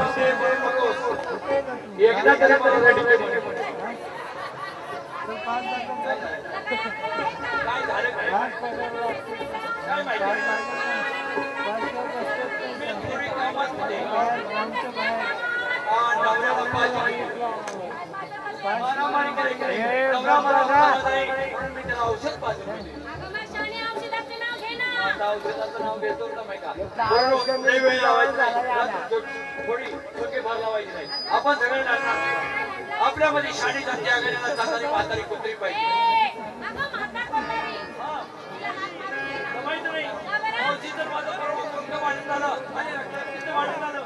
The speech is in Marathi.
विषय बोलू नकोस. एकदा तरी मला रेडी केली. काय झालं काय माहिती मी पूर्वी कामात होते. नवऱ्याला पाहिजे मारामारी करे नवरा मला नाही म्हणून मी त्याला औषध पाजलं. औषधाचं नाव घेतो ना माहिती वेळ लावायची थोडी चुकी भर लावायची नाही. आपण सगळे नाचणार. आपल्यामध्ये शाणी जाती आघाडीला जाणारी म्हातारी कुत्री पाहिजे. माहित नाही माझं बरोबर वाढत झालं आणि वाढत झालं